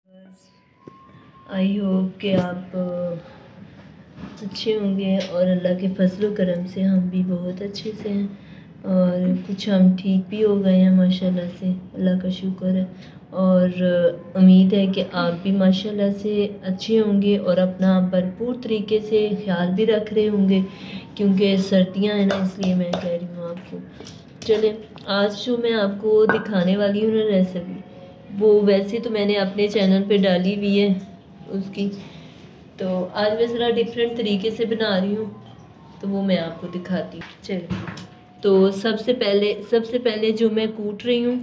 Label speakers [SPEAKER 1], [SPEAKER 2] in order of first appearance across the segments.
[SPEAKER 1] I hope कि आप अच्छे होंगे और अल्लाह के फजल करम से हम भी बहुत अच्छे से हैं और कुछ हम ठीक भी हो गए हैं माशाल्लाह से, अल्लाह का शुक्र है। और उम्मीद है कि आप भी माशाल्लाह से अच्छे होंगे और अपना भरपूर तरीके से ख्याल भी रख रहे होंगे, क्योंकि सर्दियां हैं ना, इसलिए मैं कह रही हूँ आपको। चले, आज जो मैं आपको दिखाने वाली हूँ ना रेसिपी, वो वैसे तो मैंने अपने चैनल पे डाली हुई है उसकी, तो आज मैं ज़रा डिफरेंट तरीके से बना रही हूँ, तो वो मैं आपको दिखाती हूँ। चलिए, तो सबसे पहले जो मैं कूट रही हूँ,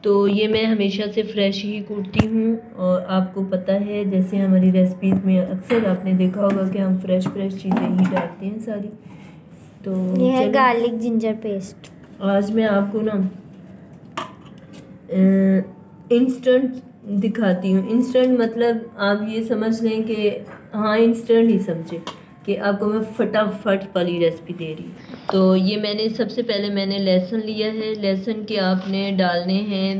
[SPEAKER 1] तो ये मैं हमेशा से फ्रेश ही कूटती हूँ। और आपको पता है, जैसे हमारी रेसिपीज़ में अक्सर आपने देखा होगा कि हम फ्रेश चीज़ें ही डालते हैं सारी। तो
[SPEAKER 2] ये है गार्लिक जिंजर पेस्ट।
[SPEAKER 1] आज मैं आपको ना इंस्टेंट दिखाती हूँ। इंस्टेंट मतलब आप ये समझ लें कि हाँ, इंस्टेंट ही समझे कि आपको मैं फटाफट वाली रेसिपी दे रही हूँ। तो ये मैंने सबसे पहले मैंने लहसुन लिया है। लहसुन के आपने डालने हैं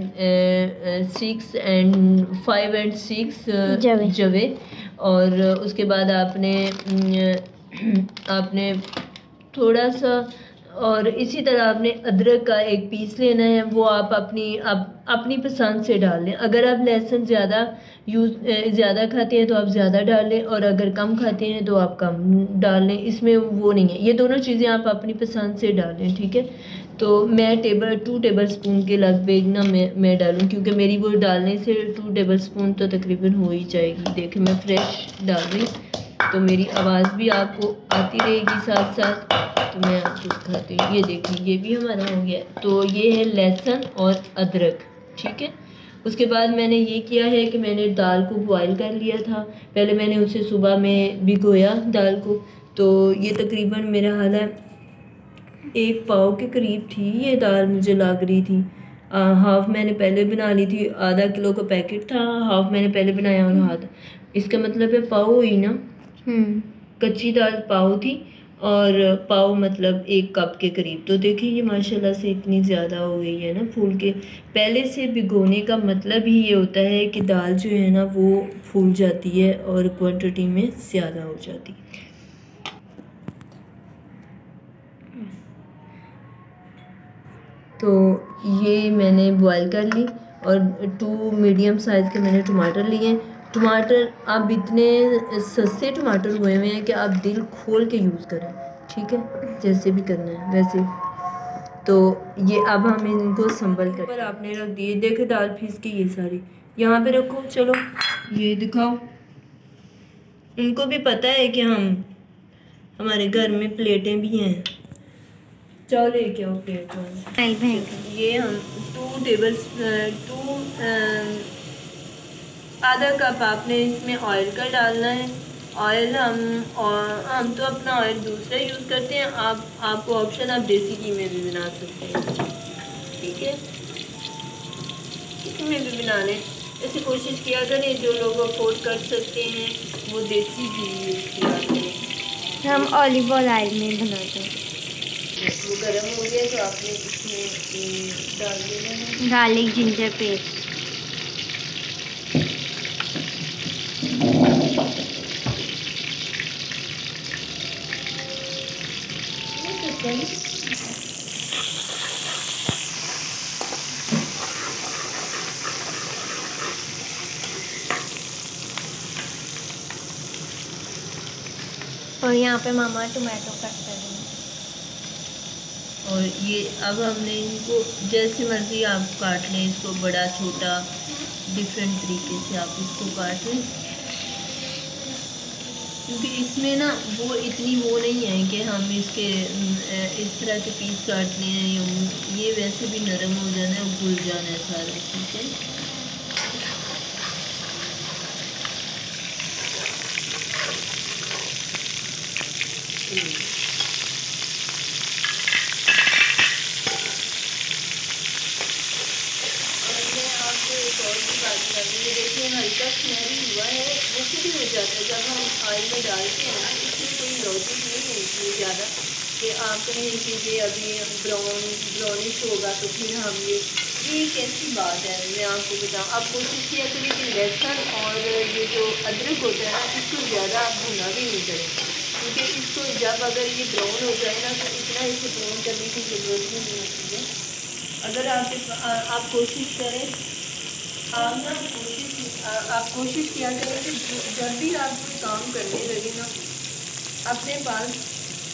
[SPEAKER 1] 5 and 6 जवे। और उसके बाद आपने थोड़ा सा, और इसी तरह आपने अदरक का एक पीस लेना है। वो आप अपनी पसंद से डाल लें। अगर आप लहसुन ज़्यादा खाते हैं तो आप ज़्यादा डाल लें, और अगर कम खाते हैं तो आप कम डाल लें। इसमें वो नहीं है, ये दोनों चीज़ें आप अपनी पसंद से डालें, ठीक है। तो मैं 2 टेबल स्पून के लगभग ना मैं डालूँ, क्योंकि मेरी वो डालने से 2 टेबल स्पून तो तकरीबन हो ही जाएगी। देखिए, मैं फ्रेश डाल रही, तो मेरी आवाज़ भी आपको आती रहेगी साथ साथ। तो मैं आपको दिखाती हूँ। ये देखिए, ये भी हमारा हो गया। तो ये है लहसुन और अदरक, ठीक है। उसके बाद मैंने ये किया है कि मैंने दाल को बॉईल कर लिया था। पहले मैंने उसे सुबह में भिगोया दाल को। तो ये तकरीबन मेरा हाल है 1 पाव के करीब थी ये दाल, मुझे लग रही थी। हाफ मैंने पहले बना ली थी। आधा किलो का पैकेट था, हाफ मैंने पहले बनाया और हाथ, इसका मतलब है पाव हुई ना। कच्ची दाल पाव थी, और पाव मतलब 1 कप के करीब। तो देखिए, ये माशाल्लाह से इतनी ज़्यादा हो गई है ना फूल के। पहले से भिगोने का मतलब ही ये होता है कि दाल जो है ना वो फूल जाती है और क्वांटिटी में ज़्यादा हो जाती है। तो ये मैंने बॉईल कर ली, और 2 मीडियम साइज़ के मैंने टमाटर लिए। टमाटर आप इतने सस्ते टमाटर हुए हैं कि आप दिल खोल के यूज़ करें, ठीक है, जैसे भी करना है वैसे। तो ये अब हम इनको संभल कर पर आपने रख दिए। देखे, दाल पीस की ये सारी यहाँ पे रखो। चलो, ये दिखाओ। उनको भी पता है कि हमारे घर में प्लेटें भी हैं। चाहो लेके आओ प्लेट। ये हम 2 आधा कप आपने इसमें ऑयल का डालना है। ऑयल हम तो अपना ऑयल दूसरा यूज़ करते हैं। आपको ऑप्शन, आप देसी घी में भी बना सकते हैं, ठीक है, इसमें भी बना लें। ऐसे कोशिश किया करें, जो लोग अफोर्ड कर सकते हैं वो देसी घी यूज़ किया करें।
[SPEAKER 2] हम ऑलिव ऑयल में बनाते हैं।
[SPEAKER 1] वो गर्म हो गया तो आपने इसमें डाल देना है
[SPEAKER 2] गार्लिक जिंजर पेस्ट। और यहाँ पे मामा टोमेटो कट कर रहे हैं।
[SPEAKER 1] और ये अब हमने इनको जैसे मर्ज़ी आप काट लें, इसको बड़ा छोटा डिफरेंट तरीके से आप इसको काट लें, क्योंकि इसमें ना वो इतनी वो नहीं है कि हम इसके इस तरह के पीस काटने हैं। ये वैसे भी नरम हो जाना है, घुल जाना है सारा, ठीक है। देखिए, हल्का सुनहरी हुआ है, वो भी हो जाता है जब हम ऑयल में डालते हैं ना। इसमें कोई लॉजिक नहीं है इतनी ज़्यादा कि आप कहें कि ये अभी ब्राउनिश होगा तो फिर हम ये ये कैसी बात है, मैं आपको बताऊँ, आप कोशिश किया करिए कि लहसुन और ये जो अदरक होता है ना, इसको ज़्यादा आप भुना भी नहीं करें, क्योंकि इसको जब अगर ये ब्राउन हो जाए ना तो इतना इसे ब्राउन करने की ज़रूरत भी नहीं होती है। अगर आप कोशिश करें, आप कोशिश किया करें कि जब भी आप कोई काम करने लगे ना, अपने पास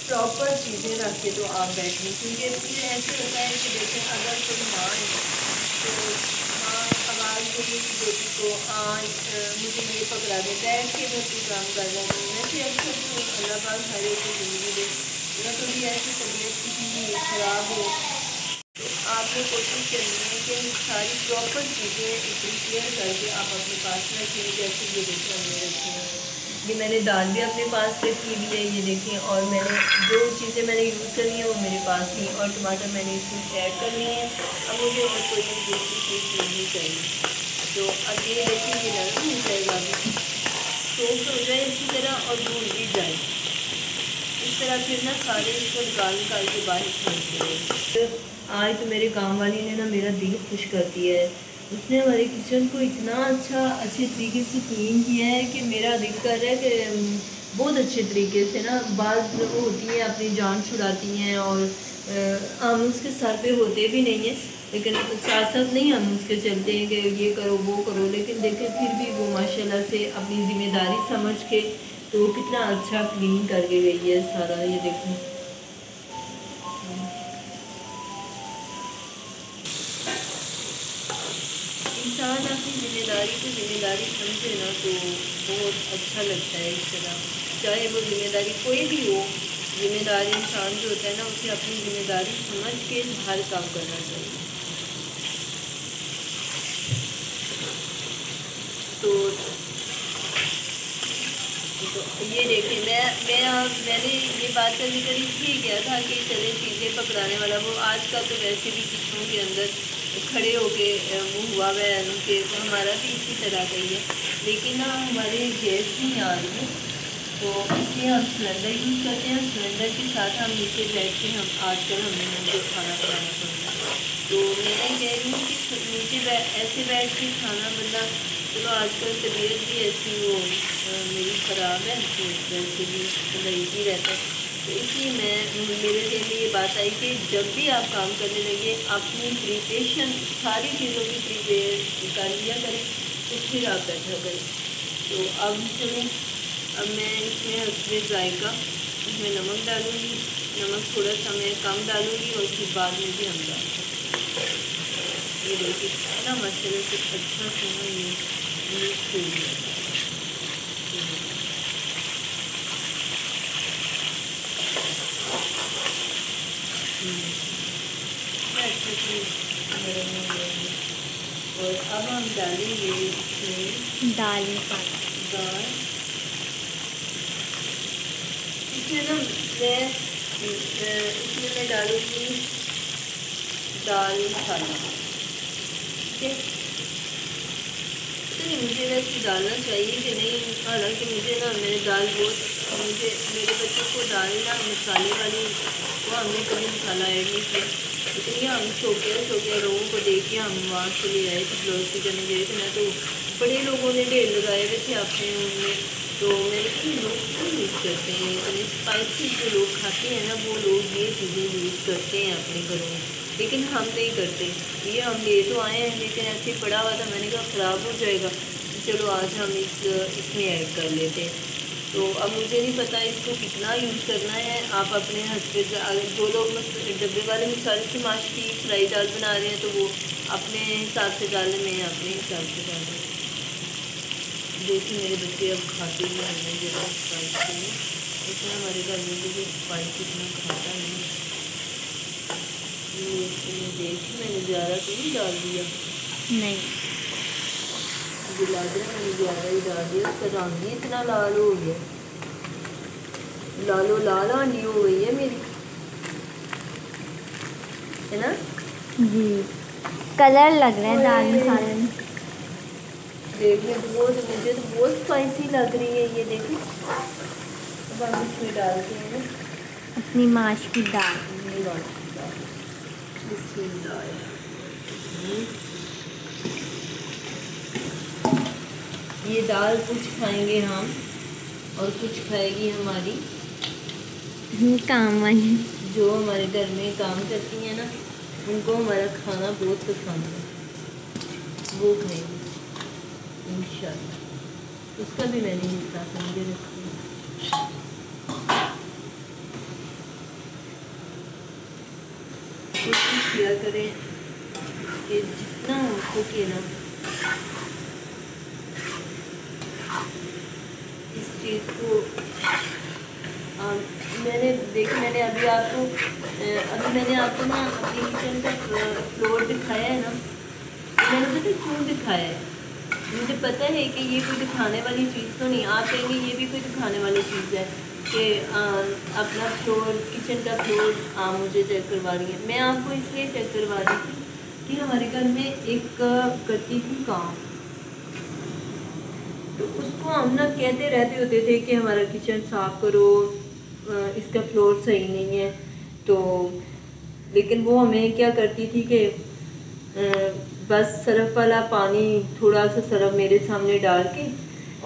[SPEAKER 1] प्रॉपर चीज़ें रख के तो आप बैठें, क्योंकि फिर ऐसे होता है कि देखें अगर कोई माँ है तो माँ आवाज़ देगी बेटी को, मुझे ये पकड़ा दे, बैठ के मैं कोई काम कर रहा हूँ। वैसे अक्सर तो अल्लाह पाक हर एक को ज़िंदगी दे, या तो भी ऐसी तबीयत किसी ख़राब हो, तो आपने कोशिश करनी है कि सारी प्रॉपर चीज़ें प्रिपेयर करके आप अपने पास रखें। जैसे ये देखें हमने रखे हैं, ये मैंने दाल भी अपने पास रखी हुई है, ये देखें, और मैंने जो चीज़ें मैंने यूज़ करनी है वो मेरे पास थी, और टमाटर मैंने इसमें ऐड कर लिए हैं। अब मुझे और कोई दूसरी चीज़ नहीं चाहिए। तो अब ये देखें ये नरम हो जाएगा, अभी सॉफ्ट हो जाए इसी तरह और भून भी जाए इस तरह। फिर ना सारे इसको निकाल के बाहर छोड़ते हैं। आज तो मेरे काम वाली ने ना मेरा दिल खुश कर दिया है, उसने हमारे किचन को इतना अच्छे तरीके से क्लीन किया है कि मेरा दिल कर रहा है कि बहुत अच्छे तरीके से ना, बाज़ वो होती हैं अपनी जान छुड़ाती हैं और हम उसके सर पे होते भी नहीं हैं, लेकिन साथ साथ नहीं हम उसके चलते हैं कि ये करो वो करो, लेकिन देखें फिर भी वो माशाल्लाह से अपनी ज़िम्मेदारी समझ के तो कितना अच्छा क्लीन करके गई है सारा। ये देखें, इंसान अपनी ज़िम्मेदारी समझे ना तो बहुत अच्छा लगता है इस तरह। चाहे वो ज़िम्मेदारी कोई भी हो, ज़िम्मेदार इंसान जो होता है ना उसे अपनी ज़िम्मेदारी समझ के हर काम करना चाहिए। तो ये देखिए, मैंने ये बात करने का इसलिए किया था कि चले चीज़ें पकड़ाने वाला वो आजकल तो वैसे भी किचनों के अंदर खड़े होके मुँह हुआ है उनके, तो हमारा भी इसी तरह का ही है, लेकिन ना हमारे गैस नहीं आ रही है, तो इसलिए हम सिलेंडर यूज़ करते हैं। सिलेंडर के साथ हम नीचे बैठ के हम आजकल हमें मुझे खाना बनाना पड़ता है। तो मैं कह रही हूँ कि नीचे ऐसे बैठ के खाना बंदा, चलो आजकल तबीयत भी ऐसी वो मेरी ख़राब है, तो वैसे भी थोड़ा ईजी रहता है, तो इसलिए मेरे दिल में ये बात आई कि जब भी आप काम करने लगे अपनी प्रिपरेशन सारी चीज़ों की प्रिपेयर कर लिया करें, तो फिर आप बैठा करें। तो अब चलें, अब मैं इसमें हस्बे जायका इसमें नमक डालूँगी, नमक थोड़ा सा मैं कम डालूँगी और फिर बाद में भी हम डाल सकते हैं। ये देखिए कितना मसाले से अच्छा सा ना ये मिक्स हो गया। अच्छे से गरम हो गया, और अब हम डालेंगे इसमें
[SPEAKER 2] दाल
[SPEAKER 1] इसमें ना मैं डालूँगी दाल मसाला, ठीक है। तो नहीं मुझे वैसे डालना चाहिए कि नहीं, हालांकि मुझे ना मैंने दाल मुझे मेरे बच्चों को दाल ना मसाले वाली वो हमने कभी मसाला ऐड नहीं किया, लेकिन ये हम छोटे लोगों को देख के हम वहाँ से ले आए थे, ब्लाउज करने गए थे ना, तो बड़े लोगों ने ढेर लगाए हुए थे अपने उनमें, तो मैंने कहा लोग क्यों यूज़ करते हैं इतने स्पाइसी, जो लोग खाते हैं ना वो लोग ये चीज़ें यूज़ करते हैं अपने घरों में, लेकिन हम नहीं करते। ये हम ले तो आए हैं लेकिन ऐसे पड़ा हुआ था, मैंने कहा ख़राब हो जाएगा, तो चलो आज हम इसमें ऐड कर लेते हैं। तो अब मुझे नहीं पता इसको कितना यूज़ करना है, आप अपने हस्बैंड जो लोग डब्बे वाले मसाले से माशकी फ्राई दाल बना रहे हैं तो वो अपने हिसाब से डालें, मैं अपने हिसाब से डाल रही हूँ। देखिए मेरे बच्चे अब खाते ही हमने ज़रा स्पाइसी है, इसमें हमारे घर में भी स्पाइसी इतना खाता नहीं, देखिए मैंने ज़्यादा तो नहीं डाल दिया,
[SPEAKER 2] नहीं
[SPEAKER 1] लग रहा है मैंने ज़्यादा ही डाल दिया, उसका रंग ही इतना लाल हो गया, लाल आंडी हो गई है मेरी, है ना
[SPEAKER 2] जी, कलर लग रहा है दाल मसाले में।
[SPEAKER 1] देखिए मुझे तो बहुत स्पाइसी लग रही है, ये देखिए। अब हम इसमें डालते हैं
[SPEAKER 2] अपनी माश की दाल।
[SPEAKER 1] खाएंगी। ये दाल कुछ खाएंगे हम और कुछ खाएगी हमारी
[SPEAKER 2] काम वाली।
[SPEAKER 1] जो हमारे घर में काम करती हैं ना, उनको हमारा खाना बहुत पसंद है, वो खाएंगे इंशाल्लाह। उसका भी मैंने हिस्सा समझे रखी है। कोशिश किया करें कि जितना हो सके ना इस चीज़ को मैंने अभी आपको ना अपनी किचन का फ्लोर दिखाया है ना। मैंने पता क्यों दिखाया है, मुझे पता है कि ये कोई दिखाने वाली चीज़ तो नहीं। आप कहेंगे ये भी कोई दिखाने वाली चीज़ है कि अपना फ्लोर, किचन का फ्लोर आप मुझे चेक करवा रही है। मैं आपको इसलिए चेक करवा रही थी कि हमारे घर में एक करती थी काम, तो उसको हम ना कहते रहते होते थे कि हमारा किचन साफ़ करो, इसका फ्लोर सही नहीं है। तो लेकिन वो हमें क्या करती थी कि बस सरफ वाला पानी, थोड़ा सा सरफ मेरे सामने डाल के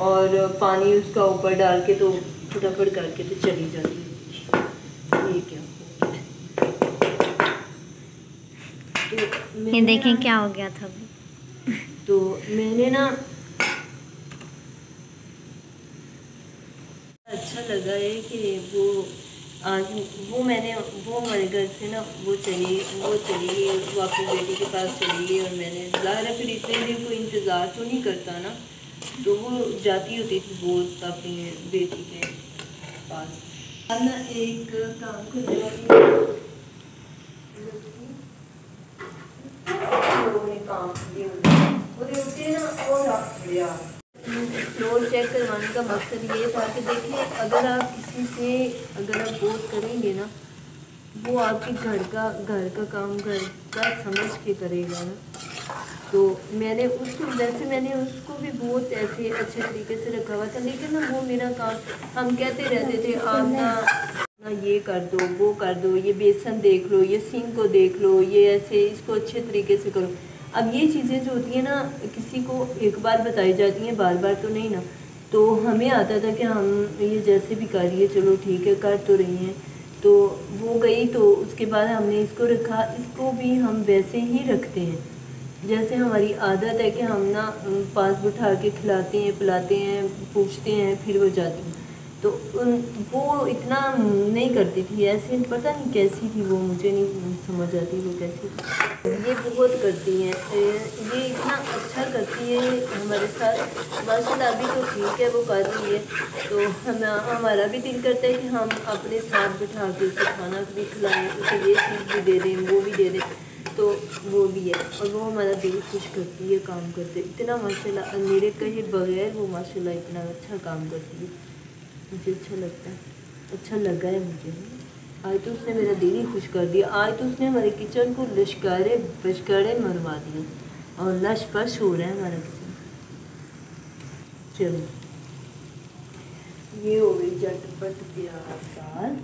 [SPEAKER 1] और पानी उसका ऊपर डाल के तो फटाफट करके तो चली जाती थी। ये क्या तो
[SPEAKER 2] ये देखें क्या हो गया था।
[SPEAKER 1] तो मैंने ना अच्छा लगा है कि वो आज वो हमारे घर से ना वो चली गई, वो अपनी बेटी के पास चली गई। और मैंने ज़ाहिर फिर इतने दिन कोई इंतज़ार तो नहीं करता ना, तो वो जाती होती थी बहुत अपनी बेटी के पास। अब ना एक काम करने वाली काम फ्लोर चेक करवाने का मकसद ये था कि देखिए अगर आप बहुत करेंगे ना, वो आपके घर का काम घर का समझ के करेगा ना। तो मैंने उसको भी बहुत ऐसे अच्छे तरीके से रखा हुआ था, लेकिन ना वो मेरा काम, हम कहते रहते थे आप ना ये कर दो, वो कर दो, ये बेसन देख लो, ये सिंक को देख लो, ये ऐसे इसको अच्छे तरीके से करो। अब ये चीज़ें जो होती हैं ना, किसी को एक बार बताई जाती हैं, बार बार तो नहीं ना। तो हमें आता था कि हम ये जैसे भी कर रही है, चलो ठीक है कर तो रही हैं। तो वो गई, तो उसके बाद हमने इसको रखा, इसको भी हम वैसे ही रखते हैं जैसे हमारी आदत है कि हम ना पास बिठा के खिलाते हैं, पिलाते हैं, पूछते हैं, फिर वो जाती हैं। तो वो इतना नहीं करती थी, ऐसे पता नहीं कैसी थी वो, मुझे नहीं समझ आती वो कैसी थी। ये बहुत करती हैं, ये इतना अच्छा करती है हमारे साथ माशाल्लाह। अभी तो ठीक है वो कर रही है, तो हमारा भी दिल करता है कि हम अपने साथ बिठा के उसे खाना भी खिलाएँ, उसे ये चीज़ भी दे दें, वो भी दे दें, तो वो भी है। और वो हमारा दिल खुश करती है काम करते, इतना माशाल्लाह मेरे कहे बगैर वो माशाल्लाह इतना अच्छा काम करती है। मुझे अच्छा लगता है, अच्छा लगा है मुझे। आज तो उसने मेरा दिल ही खुश कर दिया। आज तो उसने हमारे किचन को लश्कारे मरवा दिए और लश पश हो रहा है हमारा किचन। चलो ये हो गई झटपट प्यार दाल,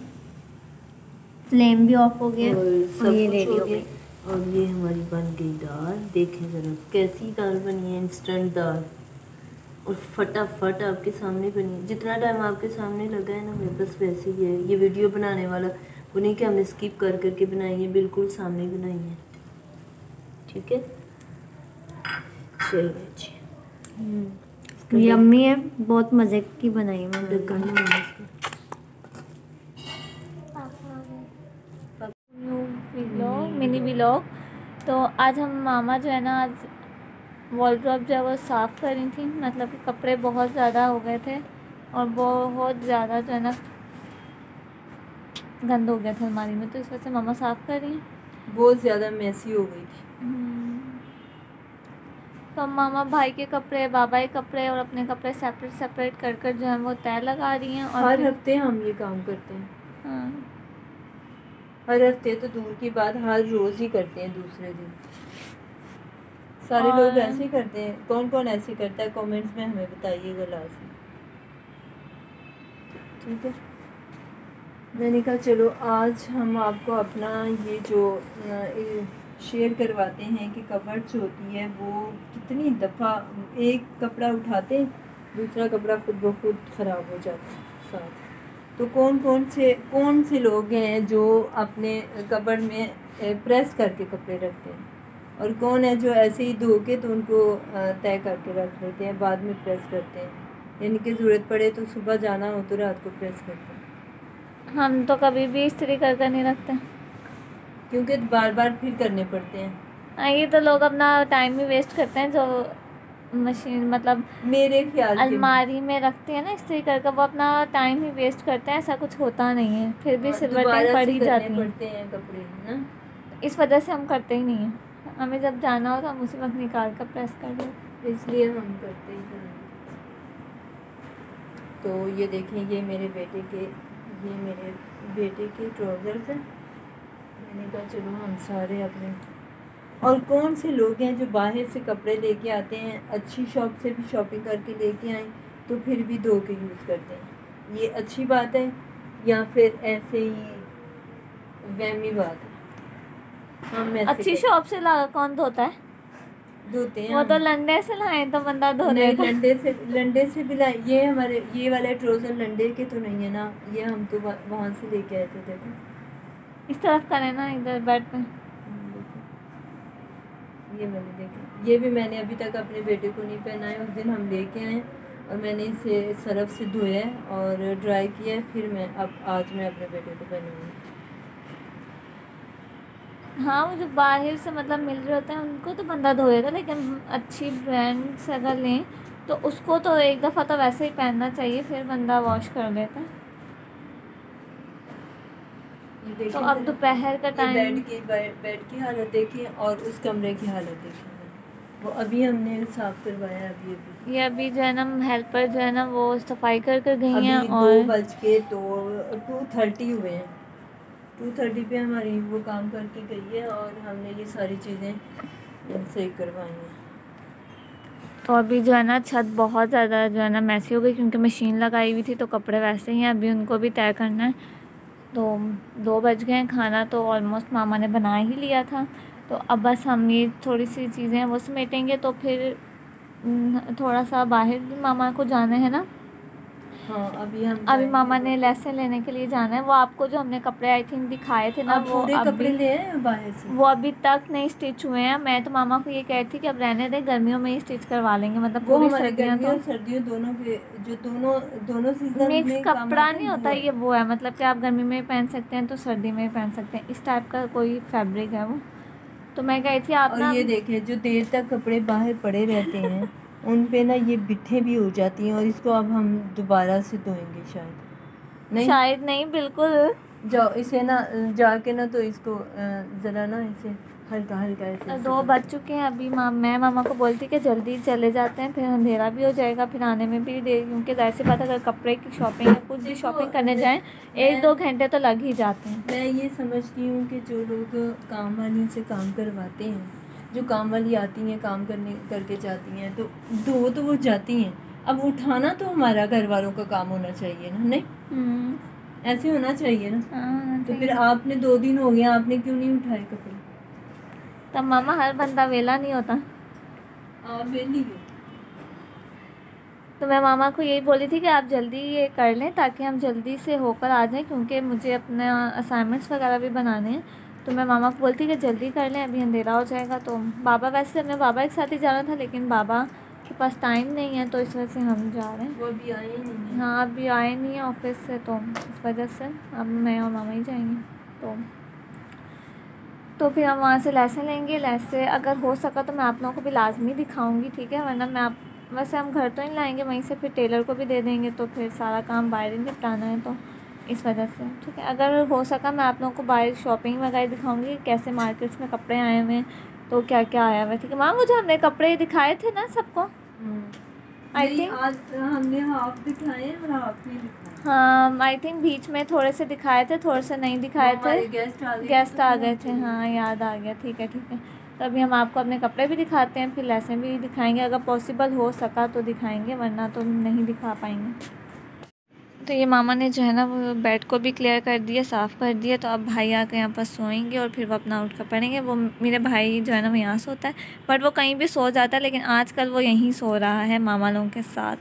[SPEAKER 2] फ्लेम भी ऑफ हो गया
[SPEAKER 1] और सब
[SPEAKER 2] और ये
[SPEAKER 1] कुछ
[SPEAKER 2] रेडी
[SPEAKER 1] हो
[SPEAKER 2] हो
[SPEAKER 1] गया।
[SPEAKER 2] गई।
[SPEAKER 1] और ये हमारी बन गई दाल, देखें ज़रा कैसी दाल बनी है, इंस्टेंट दाल, और फटाफट आपके सामने बनी है। जितना टाइम आपके सामने लगा है ना, मेरे बस वैसे ही है। ये वीडियो बनाने वाला वो नहीं कि हमने स्किप कर करके बनाई है, बिल्कुल सामने बनाई है। ठीक है, चलिए जी।
[SPEAKER 2] यम्मी है, बहुत मज़े की बनाई है मैंने।
[SPEAKER 1] ढक्कन में
[SPEAKER 2] मिनी व्लॉग। तो आज हम मामा जो है ना, आज वॉलड्रॉप जो है वो साफ़ कर रही थी। मतलब कि कपड़े बहुत ज़्यादा हो गए थे और बहुत ज़्यादा जो है ना गंद हो गया था अलमारी में, तो इस वजह से मामा साफ़ कर रही हैं।
[SPEAKER 1] बहुत ज़्यादा मैसी हो गई थी।
[SPEAKER 2] तो मामा भाई के कपड़े, बाबा के कपड़े और अपने कपड़े सेपरेट कर कर जो है वो तय लगा रही हैं। और
[SPEAKER 1] हर हफ्ते हम ये काम करते हैं।
[SPEAKER 2] हाँ,
[SPEAKER 1] हर हफ्ते तो दूर की बात, हर रोज़ ही करते हैं दूसरे दिन। सारे लोग ऐसे ही करते हैं। कौन कौन ऐसे करता है कमेंट्स में हमें बताइएगा लाजमी। ठीक है, मैंने कहा चलो आज हम आपको अपना ये जो शेयर करवाते हैं कि कबर्ड जो होती है वो कितनी दफ़ा एक कपड़ा उठाते दूसरा कपड़ा खुद ब खुद ख़राब हो जाता है साथ। तो कौन से लोग हैं जो अपने कबर्ड में प्रेस करके कपड़े रखते हैं, और कौन है जो ऐसे ही धो के तो उनको तय करके रख लेते हैं, बाद में प्रेस करते हैं, यानी कि ज़रूरत पड़े तो सुबह जाना हो तो रात को प्रेस करते हैं।
[SPEAKER 2] हम तो कभी भी इस्त्री कर नहीं रखते,
[SPEAKER 1] क्योंकि बार बार फिर करने पड़ते हैं।
[SPEAKER 2] ये तो लोग अपना टाइम ही वेस्ट करते हैं, जो मशीन मतलब
[SPEAKER 1] मेरे ख्याल
[SPEAKER 2] अलमारी में रखते हैं ना इस्त्री करके, वो अपना टाइम ही वेस्ट करते हैं, ऐसा कुछ होता नहीं है, फिर भी सिलवटें पड़ ही जाती
[SPEAKER 1] हैं कपड़े ना,
[SPEAKER 2] इस वजह से हम करते ही नहीं हैं। हमें जब जाना हो तो हम उसी वक्त निकाल कर प्रेस कर देते,
[SPEAKER 1] इसलिए हम करते ही नहीं। तो ये देखें, ये मेरे बेटे के ट्राउज़र्स हैं। मैंने कहा चलो हम सारे अपने, और कौन से लोग हैं जो बाहर से कपड़े लेके आते हैं, अच्छी शॉप से भी शॉपिंग करके लेके आए तो फिर भी धो के यूज़ करते हैं, ये अच्छी बात है या फिर ऐसे ही वहमी बात है? हम
[SPEAKER 2] अच्छी शॉप से ला कौन धोता है?
[SPEAKER 1] धोते हैं
[SPEAKER 2] वो तो लंडे से लाए तो बंदा धो देगा।
[SPEAKER 1] लंडे से भी लाए। ये हमारे ये वाले ट्राउज़र लंडे के तो नहीं है ना, ये हम तो वहाँ से लेके आए थे। देखो
[SPEAKER 2] इस तरफ करें ना, इधर बेड पे।
[SPEAKER 1] ये मैंने देखे, ये भी मैंने अभी तक अपने बेटे को नहीं पहनाए। उस दिन हम लेके आए और मैंने इसे सरफ से धोया और ड्राई किया, फिर आज मैं अपने बेटे को पहनूँगी।
[SPEAKER 2] हाँ, वो जो बाहर से मतलब मिल रहे होते हैं उनको तो बंदा धोएगा, लेकिन अच्छी ब्रांड से अगर लें तो उसको तो एक दफ़ा तो वैसे ही पहनना चाहिए, फिर बंदा वॉश कर देता है। तो अब दोपहर का टाइम,
[SPEAKER 1] बेड की हालत देखिए और उस कमरे की हालत देखिए, वो अभी हमने साफ करवाया।
[SPEAKER 2] ये अभी जो है ना हेल्पर जो है ना वो सफाई कर गई हैं, और
[SPEAKER 1] 2:30 हुए हैं। 2:30 पे हमारी वो काम करके गई है और हमने ये सारी चीज़ें सही करवाई हैं।
[SPEAKER 2] तो अभी जो है ना छत बहुत ज़्यादा जो है ना मैसी हो गई, क्योंकि मशीन लगाई हुई थी तो कपड़े वैसे ही हैं, अभी उनको भी तय करना है। तो 2 बज गए हैं, खाना तो ऑलमोस्ट मामा ने बना ही लिया था, तो अब बस हम ये थोड़ी सी चीज़ें वो समेटेंगे, तो फिर थोड़ा सा बाहर भी मामा को जाना है ना।
[SPEAKER 1] हाँ, अभी
[SPEAKER 2] मामा ने लेसन लेने के लिए जाना है। वो आपको जो हमने कपड़े आई थिंक दिखाए थे ना, वो
[SPEAKER 1] पूरे कपड़े ले आए बाहर से,
[SPEAKER 2] वो अभी तक नहीं स्टिच हुए हैं। मैं तो मामा को ये कह रही थी कि अब रहने दें, गर्मियों में ही स्टिच करवा लेंगे, मतलब पूरी सर्दियाँ तो
[SPEAKER 1] सर्दियों दोनों के जो दोनों सीजन
[SPEAKER 2] मिक्स कपड़ा नहीं होता ये, वो है मतलब कि आप गर्मी में पहन सकते हैं तो सर्दी में पहन सकते हैं, इस टाइप का कोई फैब्रिक है वो। तो मैं कह रही थी आप ना,
[SPEAKER 1] ये देखें जो देर तक कपड़े बाहर पड़े रहते हैं उन पे ना ये बिट्ठे भी हो जाती हैं, और इसको अब हम दोबारा से धोएंगे शायद नहीं,
[SPEAKER 2] बिल्कुल।
[SPEAKER 1] जाओ इसे ना जाके ना तो इसको ज़रा ना इसे हल्का हल्का ऐसे
[SPEAKER 2] 2 बज चुके हैं अभी। मैं मामा को बोलती कि जल्दी चले जाते हैं, फिर अंधेरा भी हो जाएगा, फिर आने में भी देर, क्योंकि जाहिर सी बात है अगर कपड़े की शॉपिंग या कुछ भी शॉपिंग करने जाएं 1-2 घंटे तो लग ही जाते हैं।
[SPEAKER 1] मैं ये समझती हूँ कि जो लोग काम वाली से काम करवाते हैं, जो काम वाली आती हैं काम करके जाती हैं, तो वो जाती हैं, अब उठाना तो हमारा घर वालों का काम होना चाहिए ना, नहीं ऐसे होना चाहिए ना। तो फिर आपने 2 दिन हो गया, आपने क्यों नहीं उठाए कपड़े?
[SPEAKER 2] तब मामा हर बंदा वेला नहीं होता।
[SPEAKER 1] आप वेली हो।
[SPEAKER 2] तो मैं मामा को यही बोली थी कि आप जल्दी ये कर लें ताकि हम जल्दी से होकर आ जाएं, क्योंकि मुझे अपना असाइनमेंट्स वगैरह भी बनाने हैं। तो मैं मामा को बोलती कि जल्दी कर लें, अभी अंधेरा हो जाएगा। तो बाबा, वैसे हमें बाबा के साथ ही जाना था, लेकिन बाबा के पास टाइम नहीं है, तो इस वजह से हम जा रहे हैं।
[SPEAKER 1] वो अभी आए ही नहीं।
[SPEAKER 2] हाँ, अभी आए नहीं है ऑफिस से, तो इस वजह से अब मैं और मामा ही जाएंगे। तो फिर हम वहाँ से लेसन लेंगे। लेसे अगर हो सका तो मैं आप लोगों को भी लाजमी दिखाऊंगी, ठीक है, वरना वैसे हम घर तो नहीं लाएंगे, वहीं से फिर टेलर को भी दे देंगे, तो फिर सारा काम बाहर ही निपटाना है, तो इस वजह से ठीक है। अगर हो सका मैं आप लोगों को बाहर शॉपिंग वगैरह दिखाऊंगी, कैसे मार्केट्स में कपड़े आए हुए हैं, तो क्या क्या आया हुआ है, ठीक है। माँ, मुझे हमने कपड़े दिखाए थे ना सबको, आई थिंक
[SPEAKER 1] आज हमने हाफ दिखाए और हाफ नहीं दिखाए।
[SPEAKER 2] हाँ, आई थिंक बीच में थोड़े से दिखाए थे, थोड़े से नहीं दिखाए थे, गेस्ट आ गए थे। हाँ, याद आ गया, ठीक है। तो अभी हम आपको अपने कपड़े भी दिखाते हैं, फिर लेसन भी दिखाएंगे, अगर पॉसिबल हो सका तो दिखाएंगे, वरना तो नहीं दिखा पाएंगे। तो ये मामा ने जो है ना वो बेड को भी क्लियर कर दिया, साफ़ कर दिया। तो अब भाई आकर यहाँ पर सोएंगे और फिर वो अपना उठ कर पड़ेंगे। वो मेरे भाई जो है ना वो यहाँ सोता है, बट वो कहीं भी सो जाता है, लेकिन आजकल वो यहीं सो रहा है मामा लोगों के साथ।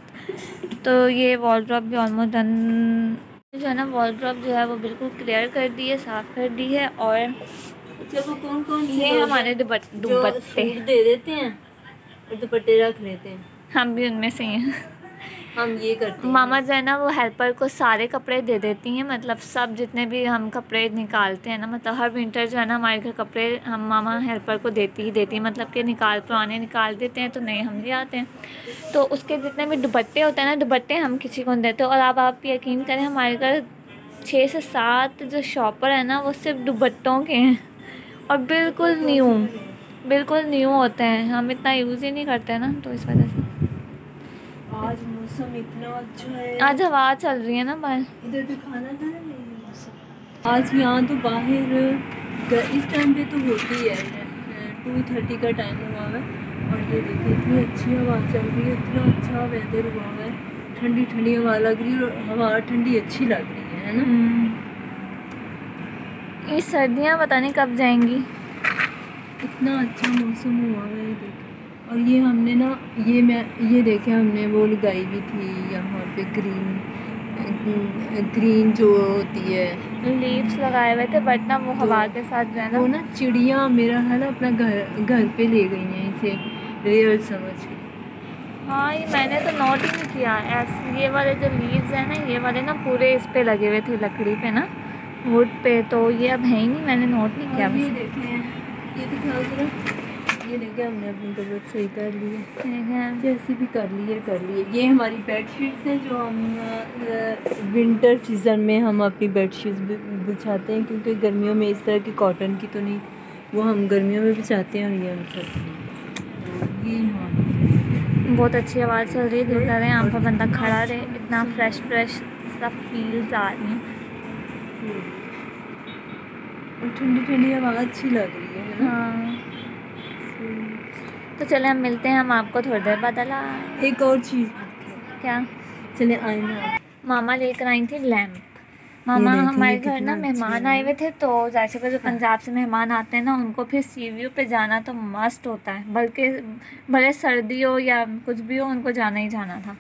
[SPEAKER 2] तो ये वॉलड्रॉप भी ऑलमोस्ट डन जो है ना, वॉलड्रॉप जो है वो बिल्कुल क्लियर कर दी है, साफ़ कर दी है। और
[SPEAKER 1] वो कौन
[SPEAKER 2] ये हमारे दुपट्टे
[SPEAKER 1] दे देते हैं और दुपट्टे रख लेते हैं,
[SPEAKER 2] हम भी उनमें से ही हैं।
[SPEAKER 1] हम ये करते हैं।
[SPEAKER 2] मामा जो है ना वो हेल्पर को सारे कपड़े दे देती हैं, मतलब सब जितने भी हम कपड़े निकालते हैं ना, मतलब हर विंटर जो है ना हमारे घर कपड़े हम मामा हेल्पर को देती ही देती है, मतलब कि पुराने निकाल देते हैं तो नए हम ले आते हैं। तो उसके जितने भी दुपट्टे होते हैं ना, दुपट्टे हम किसी को नहीं देते। और अब आप यकीन करें, हमारे घर 6 से 7 जो शॉपर है ना वो सिर्फ दुपट्टों के हैं, और बिल्कुल न्यू होते हैं। हम इतना यूज़ ही नहीं करते ना, तो इस वजह से।
[SPEAKER 1] आज मौसम इतना अच्छा है,
[SPEAKER 2] आज हवा चल रही है ना बाहर,
[SPEAKER 1] इधर दिखाना था ना मौसम। आज यहाँ तो बाहर इस टाइम पे तो होती है 2:30 का टाइम हुआ है, और ये देखिए इतनी अच्छी हवा चल रही है, इतना अच्छा वेदर हुआ है, ठंडी ठंडी हवा लग रही है, और हवा ठंडी अच्छी लग रही है ना।
[SPEAKER 2] ये सर्दियाँ पता नहीं कब जाएंगी,
[SPEAKER 1] इतना अच्छा मौसम हुआ है। देखिए, और ये हमने ना ये देखे हमने वो लगाई भी थी यहाँ पे ग्रीन जो होती है
[SPEAKER 2] लीव्स लगाए हुए थे, बट ना वो हवा के साथ जो है ना
[SPEAKER 1] वो ना चिड़िया मेरा है ना अपना घर पे ले गई हैं इसे रियल समझ के।
[SPEAKER 2] हाँ, ये मैंने तो नोट ही नहीं किया। ऐसे ये वाले जो लीव्स हैं ना, ये वाले ना पूरे इस पे लगे हुए थे, लकड़ी पे ना, वुड पे। तो ये अब है ही नहीं, मैंने नोट नहीं किया।
[SPEAKER 1] ये देखें, ये दिखाओ जरा, ये देखें हमने अपनी जरूरत सही कर ली है, जैसी भी कर लिए। ये हमारी बेडशीट्स हैं जो हम विंटर सीज़न में हम अपनी बेडशीट्स बिछाते हैं, क्योंकि गर्मियों में इस तरह की कॉटन की तो नहीं, वो हम गर्मियों में बिछाते हैं। और ये हम सब ये हाँ
[SPEAKER 2] बहुत अच्छी आवाज़ चल रही है, दिल कर रहे हैं यहाँ पर बंदा खड़ा रहे, इतना फ्रेश सब फील्स आ रही हैं,
[SPEAKER 1] और ठंडी ठंडी हवा अच्छी लग रही है ना।
[SPEAKER 2] हाँ, तो चले हम मिलते हैं, हम आपको थोड़ी देर बाद।
[SPEAKER 1] एक और चीज़
[SPEAKER 2] क्या?
[SPEAKER 1] चले आईना
[SPEAKER 2] मामा लेकर आई थी लैम्प। मामा हमारे घर ना मेहमान आए हुए थे, तो जैसे कि जो पंजाब से मेहमान आते हैं ना, उनको फिर सी व्यू पे जाना तो मस्त होता है, बल्कि भले सर्दी हो या कुछ भी हो, उनको जाना ही जाना था।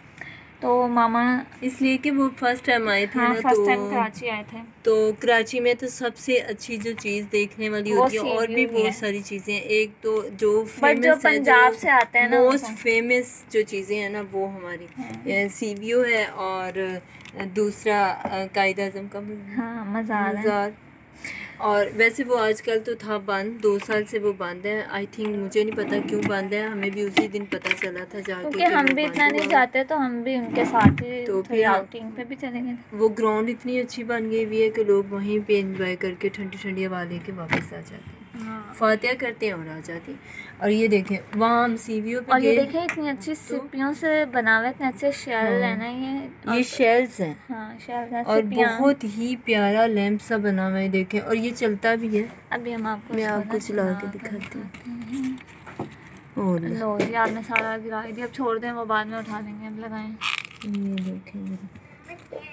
[SPEAKER 2] तो मामा
[SPEAKER 1] इसलिए कि वो फर्स्ट टाइम आए थे,
[SPEAKER 2] हाँ,
[SPEAKER 1] ना,
[SPEAKER 2] फर्स्ट टाइम कराची आए थे।
[SPEAKER 1] तो कराची में तो सबसे अच्छी जो चीज़ देखने वाली होती है, और भी बहुत सारी चीज़ें, एक तो जो फेमस है,
[SPEAKER 2] पंजाब से आते हैं ना,
[SPEAKER 1] मोस्ट फेमस जो चीज़ें हैं ना, वो हमारी सी व्यू है, और दूसरा कायद आज़म का मज़ार। और वैसे वो आजकल तो था बंद, 2 साल से वो बंद है। आई थिंक, मुझे नहीं पता क्यों बंद है, हमें भी उसी दिन पता चला था जाके,
[SPEAKER 2] क्योंकि हम भी इतना नहीं जाते, तो हम भी उनके साथ ही तो फिर आउटिंग पे भी चले गए।
[SPEAKER 1] वो ग्राउंड इतनी अच्छी बन गई हुई है कि लोग वहीं पे एंजॉय करके ठंडी ठंडी हवा लेके वापस आ जाते हैं, फातिहा करते हैं और आ जाते हैं। और ये देखें वहाँ हम सी व्यू पे,
[SPEAKER 2] और ये देखें इतनी अच्छी सिपियों से बना हुआ, इतने अच्छे शेल है ना, ये
[SPEAKER 1] शेल्स हैं।
[SPEAKER 2] हाँ, शेल्स हैं,
[SPEAKER 1] और बहुत ही प्यारा लैंप सा बना हुआ है, देखें, और ये चलता भी है।
[SPEAKER 2] अभी मैं
[SPEAKER 1] आपको चला के दिखाती हूँ। और
[SPEAKER 2] लो जी, आपने सारा गिरा दिया, अब छोड़ दें, वो बाद में उठा देंगे, अब लगाएं।
[SPEAKER 1] ये देखें,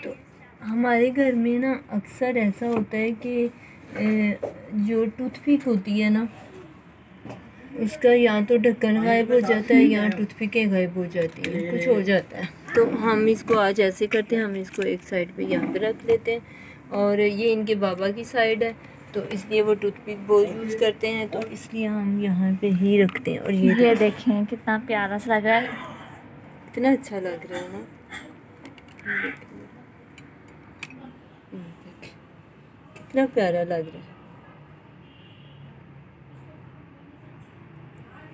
[SPEAKER 1] तो हमारे घर में ना अक्सर ऐसा होता है कि जो टूथपिक होती है ना, उसका या तो ढक्कन गायब हो जाता है, या टूथपिकें गायब हो जाती हैं, कुछ हो जाता है। तो हम इसको आज ऐसे करते हैं, हम इसको एक साइड पे यहाँ पे रख लेते हैं, और ये इनके बाबा की साइड है, तो इसलिए वो टूथपिक वो यूज़ करते हैं, तो इसलिए हम यहाँ पे ही रखते हैं। और ये
[SPEAKER 2] देखें कितना प्यारा सा लग रहा है,
[SPEAKER 1] इतना अच्छा लग रहा है ना, कितना प्यारा लग रहा है।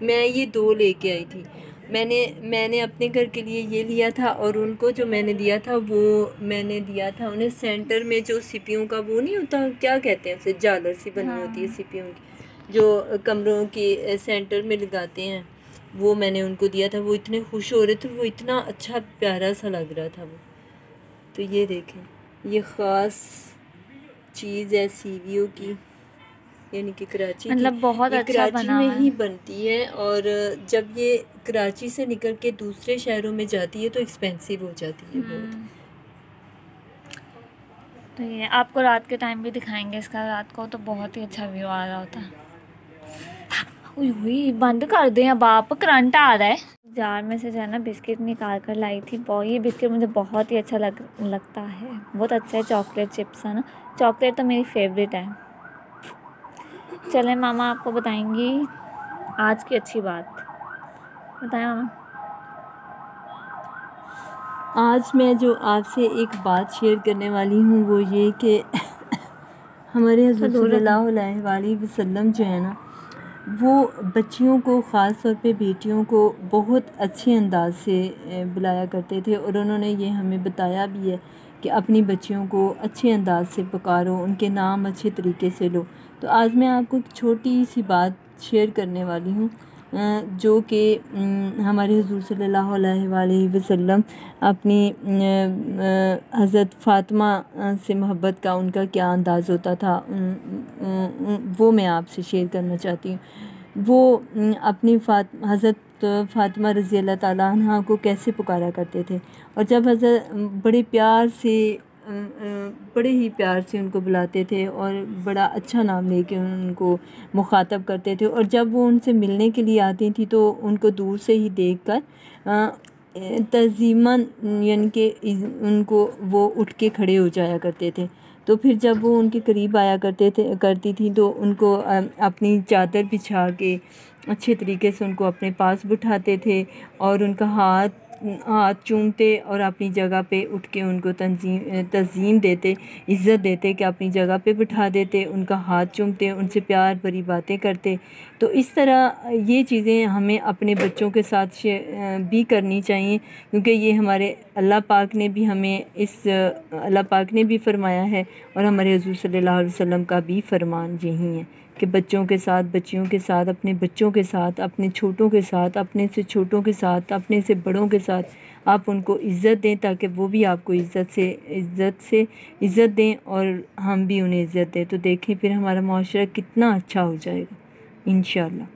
[SPEAKER 1] मैं ये 2 लेके आई थी, मैंने अपने घर के लिए ये लिया था, और उनको जो मैंने दिया था वो मैंने दिया था उन्हें सेंटर में जो सिपियों का वो नहीं होता, क्या कहते हैं उसे, झालर सी बनी होती है सिपियों की, जो कमरों के सेंटर में लगाते हैं, वो मैंने उनको दिया था। वो इतने खुश हो रहे थे, वो इतना अच्छा प्यारा सा लग रहा था वो। तो ये देखें, ये ख़ास चीज़ है सी व्यू की, यानी कि कराची,
[SPEAKER 2] मतलब बहुत अच्छा
[SPEAKER 1] कराची में ही बनती है, और जब ये कराची से निकल के दूसरे शहरों में जाती है तो एक्सपेंसिव हो जाती है बहुत।
[SPEAKER 2] तो ये आपको रात के टाइम भी दिखाएंगे इसका, रात को तो बहुत ही अच्छा व्यू आ रहा होता है। हुई बंद कर दें अब आप, करंट आ रहा है। जार में से जो है ना बिस्किट निकाल कर लाई थी, ये बिस्किट मुझे बहुत ही अच्छा लगता है, बहुत अच्छा है। चॉकलेट चिप्स है ना, चॉकलेट तो मेरी फेवरेट है। चलें मामा आपको बताएंगी आज की अच्छी बात, बताएं मामा।
[SPEAKER 1] आज मैं जो आपसे एक बात शेयर करने वाली हूँ वो ये कि हमारे हुज़ूर सल्लल्लाहु अलैहि वसल्लम जो है ना, वो बच्चियों को ख़ास तौर पे बेटियों को बहुत अच्छे अंदाज से बुलाया करते थे, और उन्होंने ये हमें बताया भी है कि अपनी बच्चियों को अच्छे अंदाज से पुकारो, उनके नाम अच्छे तरीके से लो। तो आज मैं आपको एक छोटी सी बात शेयर करने वाली हूँ जो कि हमारे हुज़ूर सल्लल्लाहु अलैहि वसल्लम अपनी हज़रत फ़ातिमा से मोहब्बत का उनका क्या अंदाज़ होता था, वो मैं आपसे शेयर करना चाहती हूँ। वो अपनी हज़रत फ़ातिमा रज़ी अल्लाह ताला अन्हा को कैसे पुकारा करते थे, और जब हज़रत बड़े ही प्यार से उनको बुलाते थे और बड़ा अच्छा नाम लेके उनको मुखातब करते थे, और जब वो उनसे मिलने के लिए आती थी तो उनको दूर से ही देखकर तज़ीमन यानी कि उनको वो उठ के खड़े हो जाया करते थे। तो फिर जब वो उनके करीब आया करती थी तो उनको अपनी चादर बिछा के अच्छे तरीके से उनको अपने पास बिठाते थे, और उनका हाथ चूमते और अपनी जगह पे उठ के उनको तज़ीम देते, इज़्ज़त देते कि अपनी जगह पे बिठा देते, उनका हाथ चूमते, उनसे प्यार भरी बातें करते। तो इस तरह ये चीज़ें हमें अपने बच्चों के साथ भी करनी चाहिए, क्योंकि ये हमारे अल्लाह पाक ने भी फरमाया है, और हमारे हुज़ूर सल्लल्लाहु अलैहि वसल्लम का भी फरमान यही है कि बच्चों के साथ, बच्चियों के साथ, अपने बच्चों के साथ, अपने छोटों के साथ, अपने से छोटों के साथ, अपने से बड़ों के साथ आप उनको इज़्ज़त दें, ताकि वो भी आपको इज़्ज़त दें और हम भी उन्हें इज़्ज़त दें। तो देखें फिर हमारा माशरा कितना अच्छा हो जाएगा इंशाअल्लाह।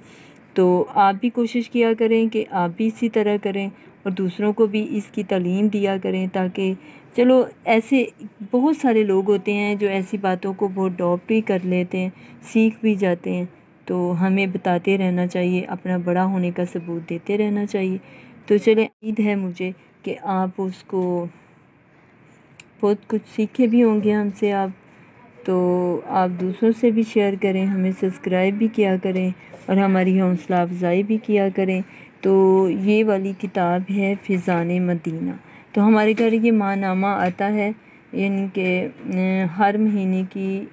[SPEAKER 1] तो आप भी कोशिश किया करें कि आप भी इसी तरह करें और दूसरों को भी इसकी तालीम दिया करें, ताकि चलो ऐसे बहुत सारे लोग होते हैं जो ऐसी बातों को बहुत अडॉप्ट भी कर लेते हैं, सीख भी जाते हैं। तो हमें बताते रहना चाहिए, अपना बड़ा होने का सबूत देते रहना चाहिए। तो चलें, उम्मीद है मुझे कि आप उसको बहुत कुछ सीखे भी होंगे हमसे आप। तो आप दूसरों से भी शेयर करें, हमें सब्सक्राइब भी किया करें और हमारी हौसला अफजाई भी किया करें। तो ये वाली किताब है फ़िज़ाने मदीना। तो हमारे घर ये माहनामा आता है, यानी कि हर महीने की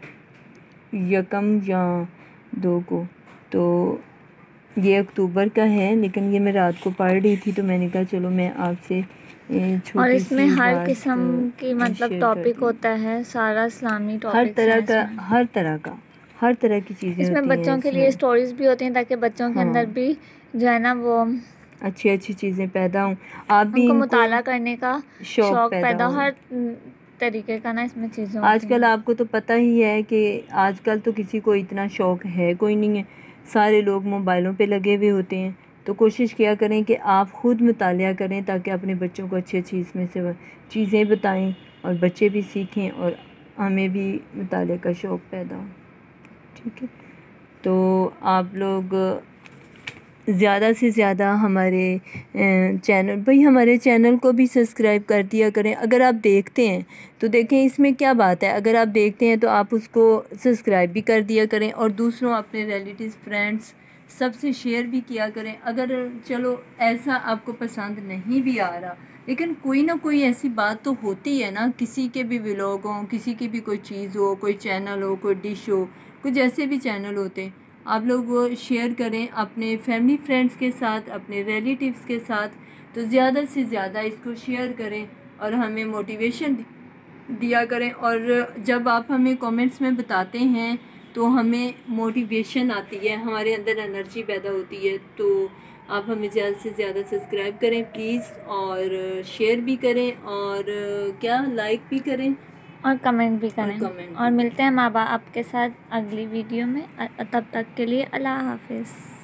[SPEAKER 1] 1 या 2 को। तो ये अक्टूबर का है, लेकिन ये मैं रात को पढ़ रही थी तो मैंने कहा चलो मैं आपसे
[SPEAKER 2] और इसमें हर किस्म की मतलब टॉपिक होता है, सारा इस्लामी टॉपिक,
[SPEAKER 1] हर तरह की चीज़ें
[SPEAKER 2] इसमें बच्चों के लिए स्टोरीज भी होती हैं, ताकि बच्चों के अंदर भी जो है ना वो
[SPEAKER 1] अच्छी चीज़ें पैदा हों, आप भी
[SPEAKER 2] उनको मुताला करने का शौक पैदा, हर तरीके का ना इसमें चीज़ें होती हैं।
[SPEAKER 1] आजकल आपको तो पता ही है कि आजकल तो किसी को इतना शौक़ है कोई नहीं है, सारे लोग मोबाइलों पे लगे हुए होते हैं। तो कोशिश किया करें कि आप ख़ुद मुतालिया करें, ताकि अपने बच्चों को अच्छी इसमें से चीज़ें बताएं और बच्चे भी सीखें और हमें भी मुताले का शौक़ पैदा हो। ठीक है, तो आप लोग ज़्यादा से ज़्यादा हमारे हमारे चैनल को भी सब्सक्राइब कर दिया करें। अगर आप देखते हैं तो देखें इसमें क्या बात है, अगर आप देखते हैं तो आप उसको सब्सक्राइब भी कर दिया करें और दूसरों अपने रिलेटिव्स, फ्रेंड्स सबसे शेयर भी किया करें। अगर चलो ऐसा आपको पसंद नहीं भी आ रहा, लेकिन कोई ना कोई ऐसी बात तो होती है ना, किसी के भी व्लॉग हो, किसी की भी कोई चीज़ हो, कोई चैनल हो, कोई डिश हो, कुछ ऐसे भी चैनल होते हैं, आप लोग वो शेयर करें अपने फैमिली फ्रेंड्स के साथ, अपने रिलेटिव्स के साथ। तो ज़्यादा से ज़्यादा इसको शेयर करें और हमें मोटिवेशन दिया करें। और जब आप हमें कमेंट्स में बताते हैं तो हमें मोटिवेशन आती है, हमारे अंदर एनर्जी पैदा होती है। तो आप हमें ज़्यादा से ज़्यादा सब्सक्राइब करें प्लीज़, और शेयर भी करें, और लाइक भी करें
[SPEAKER 2] और कमेंट भी करें। और मिलते हैं माँ बाप आपके साथ अगली वीडियो में। तब तक के लिए अल्लाह हाफिज़।